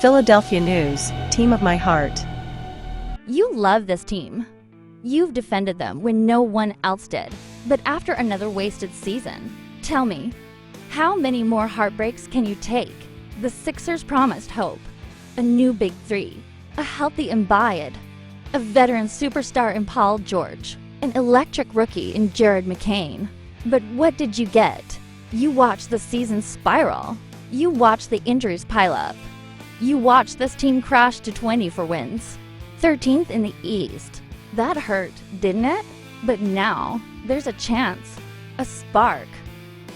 Philadelphia News, team of my heart. You love this team. You've defended them when no one else did. But after another wasted season, tell me, how many more heartbreaks can you take? The Sixers promised hope, a new big three, a healthy Embiid, a veteran superstar in Paul George, an electric rookie in Jared McCain. But what did you get? You watched the season spiral. You watched the injuries pile up. You watched this team crash to 20 for wins, 13th in the East. That hurt, didn't it? But now, there's a chance, a spark.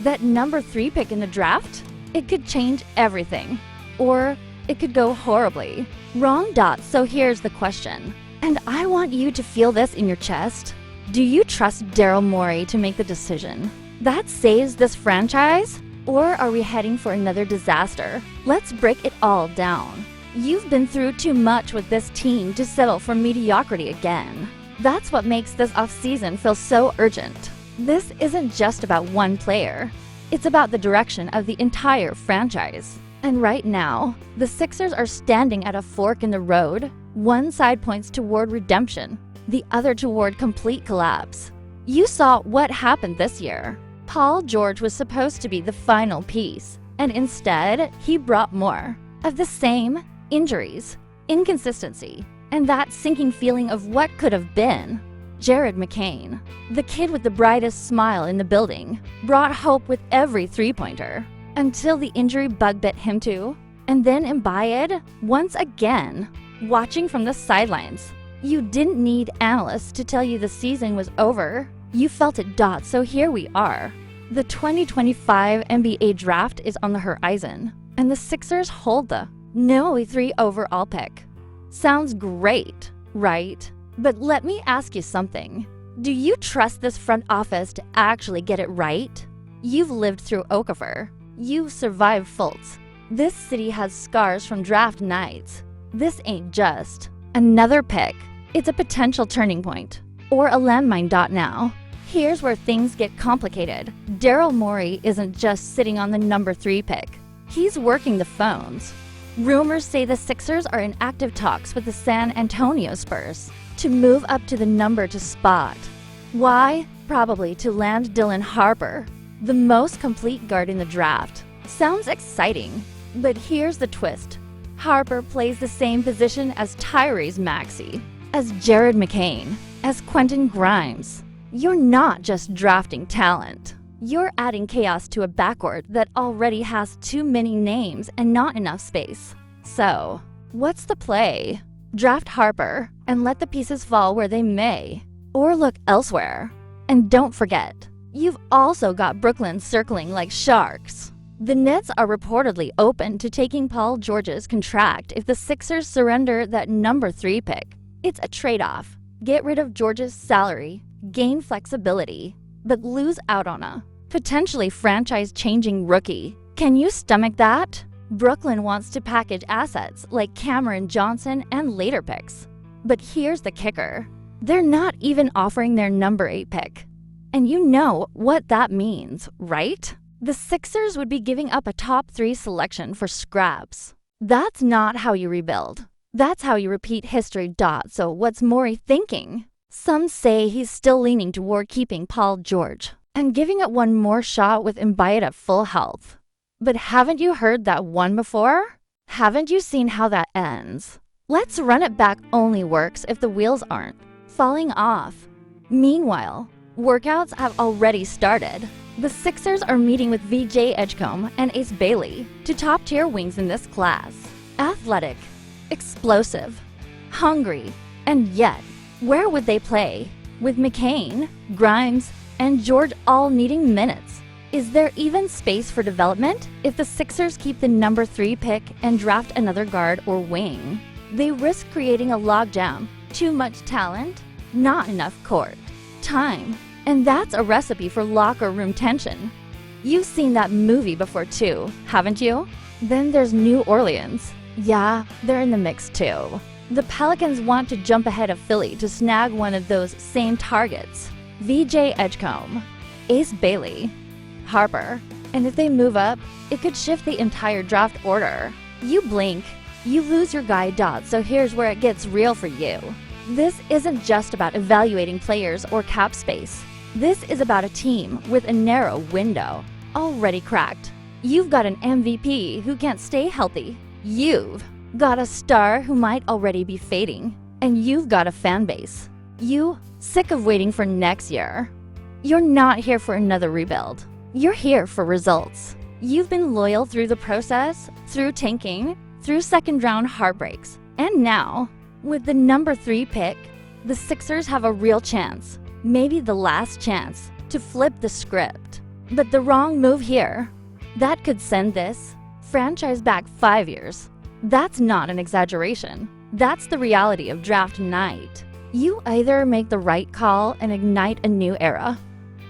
That number 3 pick in the draft? It could change everything. Or it could go horribly wrong. So here's the question, and I want you to feel this in your chest. Do you trust Daryl Morey to make the decision that saves this franchise? Or are we heading for another disaster? Let's break it all down. You've been through too much with this team to settle for mediocrity again. That's what makes this offseason feel so urgent. This isn't just about one player. It's about the direction of the entire franchise. And right now, the Sixers are standing at a fork in the road. One side points toward redemption, the other toward complete collapse. You saw what happened this year. Paul George was supposed to be the final piece, and instead, he brought more of the same: injuries, inconsistency, and that sinking feeling of what could have been. Jared McCain, the kid with the brightest smile in the building, brought hope with every three-pointer, until the injury bug bit him too. And then Embiid, once again, watching from the sidelines. You didn't need analysts to tell you the season was over. You felt it. So here we are. The 2025 NBA draft is on the horizon, and the Sixers hold the No. 3 overall pick. Sounds great, right? But let me ask you something. Do you trust this front office to actually get it right? You've lived through Okafor. You've survived Fultz. This city has scars from draft nights. This ain't just another pick. It's a potential turning point, or a landmine. Now, here's where things get complicated. Daryl Morey isn't just sitting on the number 3 pick. He's working the phones. Rumors say the Sixers are in active talks with the San Antonio Spurs to move up to the number 2 spot. Why? Probably to land Dylan Harper, the most complete guard in the draft. Sounds exciting, but here's the twist. Harper plays the same position as Tyrese Maxey, as Jared McCain, as Quentin Grimes. You're not just drafting talent. You're adding chaos to a backcourt that already has too many names and not enough space. So, what's the play? Draft Harper and let the pieces fall where they may, or look elsewhere. And don't forget, you've also got Brooklyn circling like sharks. The Nets are reportedly open to taking Paul George's contract if the Sixers surrender that number 3 pick. It's a trade-off. Get rid of George's salary, gain flexibility, but lose out on a potentially franchise-changing rookie. Can you stomach that? Brooklyn wants to package assets like Cameron Johnson and later picks. But here's the kicker. They're not even offering their number 8 pick. And you know what that means, right? The Sixers would be giving up a top 3 selection for scraps. That's not how you rebuild. That's how you repeat history. So what's Morey thinking? Some say he's still leaning toward keeping Paul George and giving it one more shot with Embiid at full health. But haven't you heard that one before? Haven't you seen how that ends? Let's run it back only works if the wheels aren't falling off. Meanwhile, workouts have already started. The Sixers are meeting with VJ Edgecombe and Ace Bailey, two top-tier wings in this class. Athletic, explosive, hungry, and yet, where would they play? With McCain, Grimes, and George all needing minutes. Is there even space for development? If the Sixers keep the number 3 pick and draft another guard or wing, they risk creating a logjam. Too much talent, not enough court time. And that's a recipe for locker room tension. You've seen that movie before too, haven't you? Then there's New Orleans. Yeah, they're in the mix too. The Pelicans want to jump ahead of Philly to snag one of those same targets. VJ Edgecombe, Ace Bailey, Harper. And if they move up, it could shift the entire draft order. You blink, You lose your guy Dot, so here's where it gets real for you. This isn't just about evaluating players or cap space. This is about a team with a narrow window, already cracked. You've got an MVP who can't stay healthy. You've got a star who might already be fading. And you've got a fan base. You sick of waiting for next year. You're not here for another rebuild. You're here for results. You've been loyal through the process, through tanking, through second-round heartbreaks. And now, with the number 3 pick, the Sixers have a real chance, maybe the last chance, to flip the script. But the wrong move here, that could send this franchise back 5 years. That's not an exaggeration. That's the reality of draft night. You either make the right call and ignite a new era,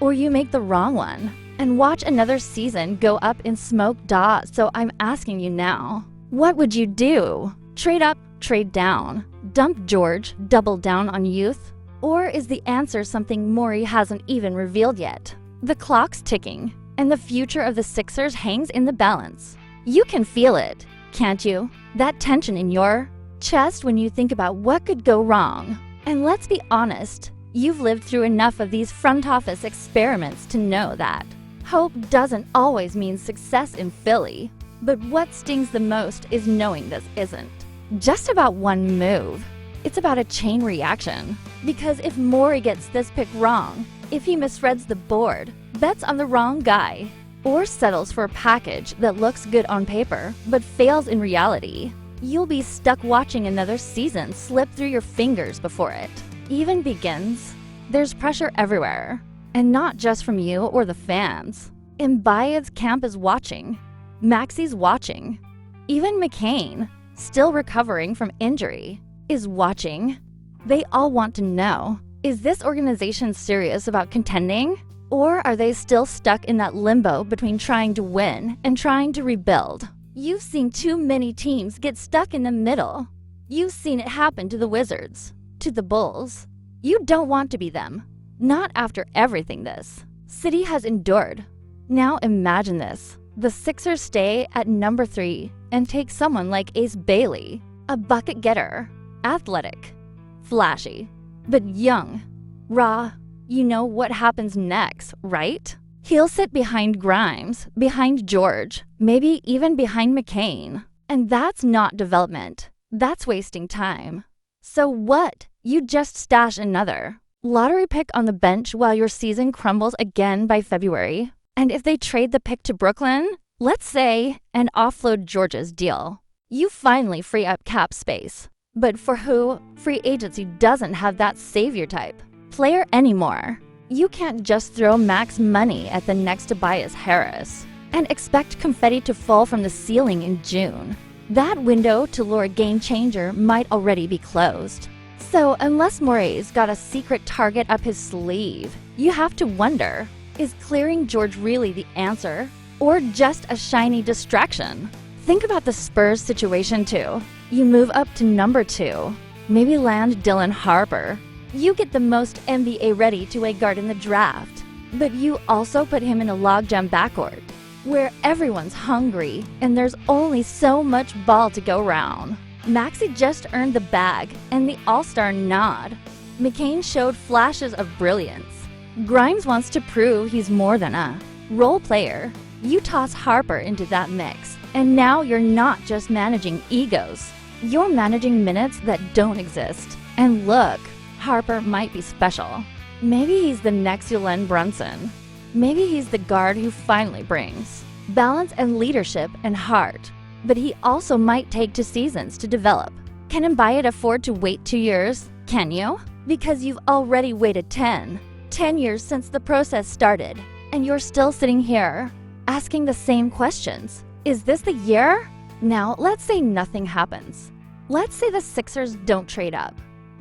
or you make the wrong one and watch another season go up in smoke. So I'm asking you now, what would you do? Trade up, trade down, dump George, double down on youth? Or is the answer something Morey hasn't even revealed yet? The clock's ticking, and the future of the Sixers hangs in the balance. You can feel it, can't you? That tension in your chest when you think about what could go wrong. And let's be honest, you've lived through enough of these front office experiments to know that hope doesn't always mean success in Philly. But what stings the most is knowing this isn't just about one move. It's about a chain reaction. Because if Morey gets this pick wrong, if he misreads the board, bets on the wrong guy, or settles for a package that looks good on paper but fails in reality, you'll be stuck watching another season slip through your fingers before it even begins. There's pressure everywhere, and not just from you or the fans. Embiid's camp is watching. Maxey's watching. Even McCain, still recovering from injury, is watching. They all want to know, is this organization serious about contending? Or are they still stuck in that limbo between trying to win and trying to rebuild? You've seen too many teams get stuck in the middle. You've seen it happen to the Wizards, to the Bulls. You don't want to be them. Not after everything this city has endured. Now imagine this. The Sixers stay at number 3 and take someone like Ace Bailey, a bucket getter, athletic, flashy, but young, raw. You know what happens next, right? He'll sit behind Grimes, behind George, maybe even behind McCain. And that's not development. That's wasting time. So what? You just stash another lottery pick on the bench while your season crumbles again by February. And if they trade the pick to Brooklyn, let's say, and offload George's deal, you finally free up cap space. But for who? Free agency doesn't have that savior type player anymore. You can't just throw max money at the next Tobias Harris and expect confetti to fall from the ceiling in June. That window to lure a game changer might already be closed. So unless Morey's got a secret target up his sleeve, you have to wonder, is clearing George really the answer or just a shiny distraction? Think about the Spurs situation too. You move up to number 2, maybe land Dylan Harper. You get the most NBA ready two-way guard in the draft, but you also put him in a logjam backcourt where everyone's hungry and there's only so much ball to go round. Maxey just earned the bag and the All-Star nod. McCain showed flashes of brilliance. Grimes wants to prove he's more than a role player. You toss Harper into that mix, and now you're not just managing egos. You're managing minutes that don't exist. And look, Harper might be special. Maybe he's the next Jalen Brunson. Maybe he's the guard who finally brings balance and leadership and heart. But he also might take 2 seasons to develop. Can Embiid afford to wait 2 years? Can you? Because you've already waited 10 years since the process started, and you're still sitting here asking the same questions. Is this the year? Now, let's say nothing happens. Let's say the Sixers don't trade up,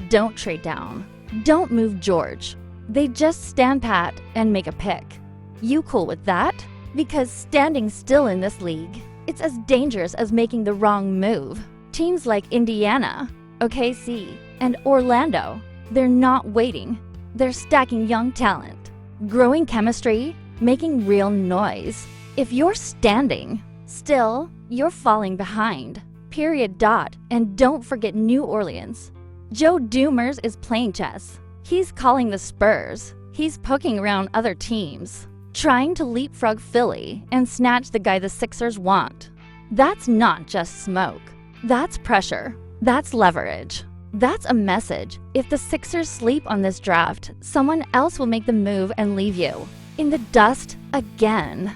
don't trade down, don't move George. They just stand pat and make a pick. You cool with that? Because standing still in this league, it's as dangerous as making the wrong move. Teams like Indiana, OKC, and Orlando, they're not waiting. They're stacking young talent, growing chemistry, making real noise. If you're standing still, you're falling behind. Period. Dot. And don't forget New Orleans. Joe Dumars is playing chess. He's calling the Spurs. He's poking around other teams, trying to leapfrog Philly and snatch the guy the Sixers want. That's not just smoke. That's pressure. That's leverage. That's a message. If the Sixers sleep on this draft, someone else will make the move and leave you in the dust again.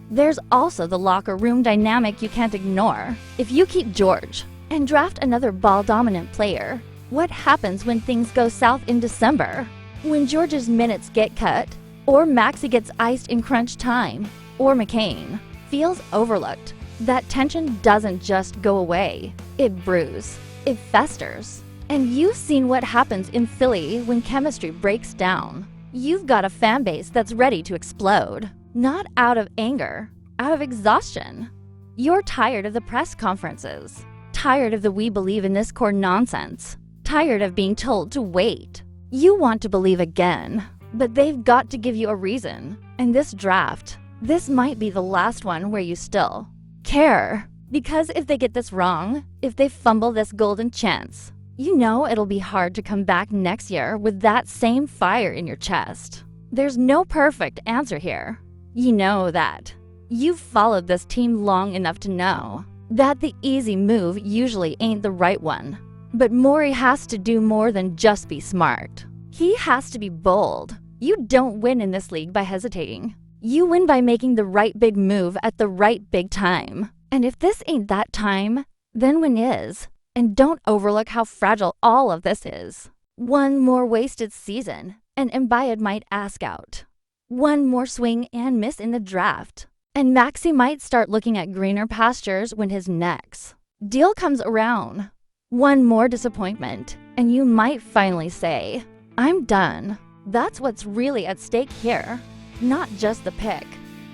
There's also the locker room dynamic you can't ignore. If you keep George and draft another ball-dominant player, what happens when things go south in December? When George's minutes get cut, or Maxey gets iced in crunch time, or McCain feels overlooked, that tension doesn't just go away. It brews. It festers. And you've seen what happens in Philly when chemistry breaks down. You've got a fan base that's ready to explode. Not out of anger, out of exhaustion. You're tired of the press conferences. Tired of the "we believe in this core" nonsense. Tired of being told to wait. You want to believe again, but they've got to give you a reason. And this draft, this might be the last one where you still care. Because if they get this wrong, if they fumble this golden chance, you know it'll be hard to come back next year with that same fire in your chest. There's no perfect answer here. You know that. You've followed this team long enough to know that the easy move usually ain't the right one. But Morey has to do more than just be smart. He has to be bold. You don't win in this league by hesitating. You win by making the right big move at the right big time. And if this ain't that time, then when is? And don't overlook how fragile all of this is. One more wasted season, and Embiid might ask out. One more swing and miss in the draft, and Maxey might start looking at greener pastures when his next deal comes around. One more disappointment, and you might finally say, "I'm done." That's what's really at stake here. Not just the pick,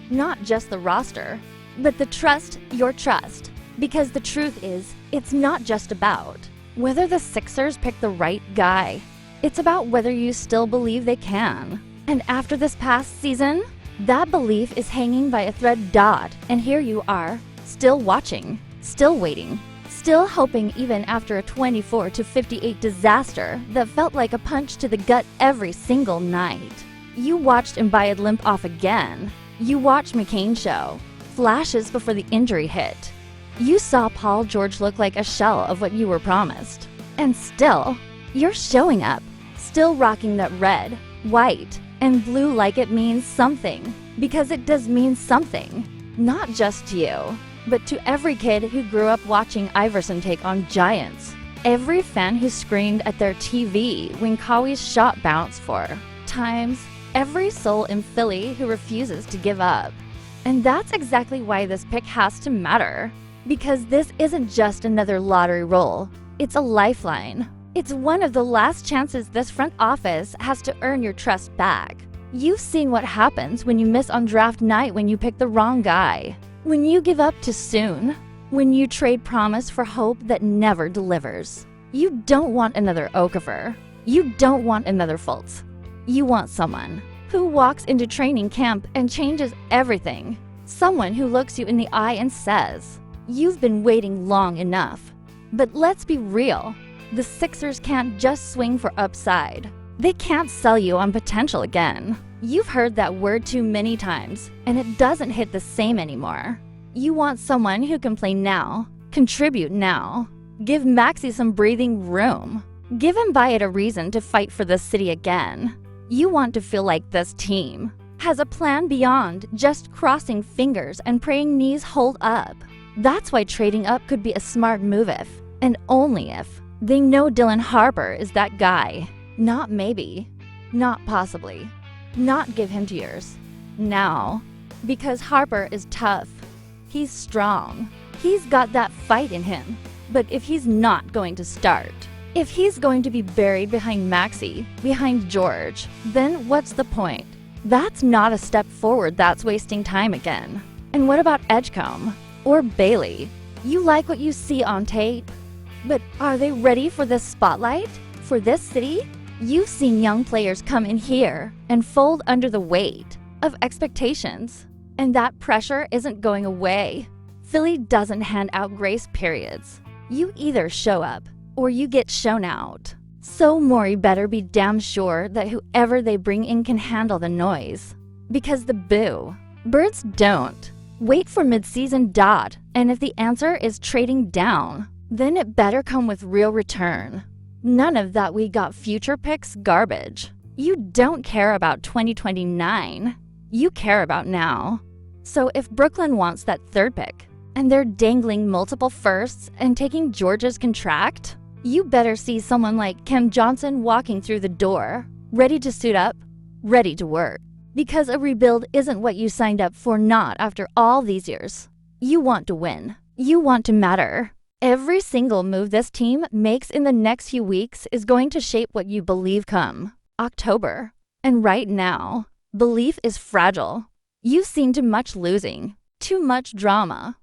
not just the roster, but the trust, your trust. Because the truth is, it's not just about whether the Sixers pick the right guy. It's about whether you still believe they can. And after this past season, that belief is hanging by a thread. Dot. And here you are, still watching, still waiting, still hoping even after a 24-58 disaster that felt like a punch to the gut every single night. You watched Embiid limp off again. You watched McCain show flashes before the injury hit. You saw Paul George look like a shell of what you were promised. And still, you're showing up, still rocking that red, white, and blue like it means something. Because it does mean something. Not just to you, but to every kid who grew up watching Iverson take on giants. Every fan who screamed at their TV when Kawhi's shot bounced 4 times. Every soul in Philly who refuses to give up. And that's exactly why this pick has to matter. Because this isn't just another lottery roll. It's a lifeline. It's one of the last chances this front office has to earn your trust back. You've seen what happens when you miss on draft night when you pick the wrong guy. When you give up too soon. When you trade promise for hope that never delivers. You don't want another Okafor. You don't want another Fultz. You want someone who walks into training camp and changes everything. Someone who looks you in the eye and says, "You've been waiting long enough." But let's be real. The Sixers can't just swing for upside. They can't sell you on potential again. You've heard that word too many times, and it doesn't hit the same anymore. You want someone who can play now, contribute now. Give Maxey some breathing room. Give Embiid a reason to fight for this city again. You want to feel like this team has a plan beyond just crossing fingers and praying knees hold up. That's why trading up could be a smart move if, and only if, they know Dylan Harper is that guy. Not maybe. Not possibly. Not give him to yours. Now. Because Harper is tough. He's strong. He's got that fight in him. But if he's not going to start, if he's going to be buried behind Maxey, behind George, then what's the point? That's not a step forward, that's wasting time again. And what about Edgecombe? Or Bailey? You like what you see on tape? But are they ready for this spotlight? For this city? You've seen young players come in here and fold under the weight of expectations. And that pressure isn't going away. Philly doesn't hand out grace periods. You either show up or you get shown out. So Morey better be damn sure that whoever they bring in can handle the noise. Because the boo. Birds don't. Wait for midseason dot, and if the answer is trading down, then it better come with real return. None of that we got future picks garbage. You don't care about 2029. You care about now. So if Brooklyn wants that third pick, and they're dangling multiple firsts and taking Georgia's contract, you better see someone like Kim Johnson walking through the door, ready to suit up, ready to work. Because a rebuild isn't what you signed up for, not after all these years. You want to win. You want to matter. Every single move this team makes in the next few weeks is going to shape what you believe come October. And right now, belief is fragile. You've seen too much losing, too much drama,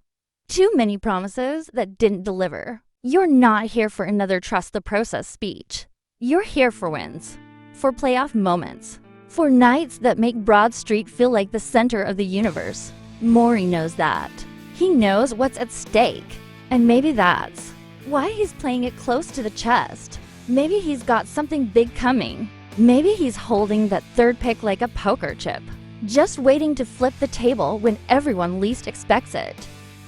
too many promises that didn't deliver. You're not here for another trust the process speech. You're here for wins, for playoff moments, for nights that make Broad Street feel like the center of the universe. Morey knows that. He knows what's at stake. And maybe that's why he's playing it close to the chest. Maybe he's got something big coming. Maybe he's holding that third pick like a poker chip, just waiting to flip the table when everyone least expects it.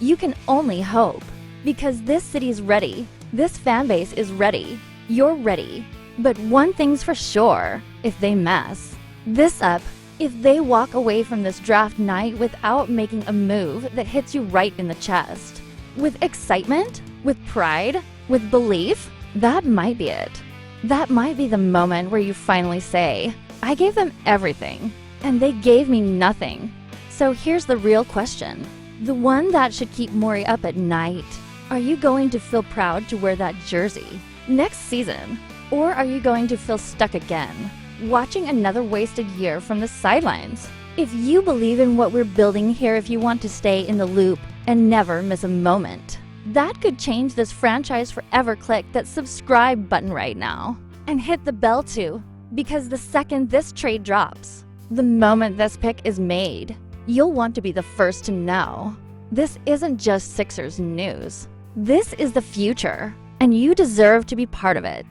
You can only hope. Because this city's ready. This fan base is ready. You're ready. But one thing's for sure, if they mess this up, if they walk away from this draft night without making a move that hits you right in the chest, with excitement, with pride, with belief, that might be it. That might be the moment where you finally say, I gave them everything, and they gave me nothing. So here's the real question, the one that should keep Morey up at night. Are you going to feel proud to wear that jersey next season? Or are you going to feel stuck again, watching another wasted year from the sidelines? If you believe in what we're building here, if you want to stay in the loop and never miss a moment, that could change this franchise forever. Click that subscribe button right now and hit the bell too, because the second this trade drops, the moment this pick is made, you'll want to be the first to know. This isn't just Sixers news. This is the future, and you deserve to be part of it.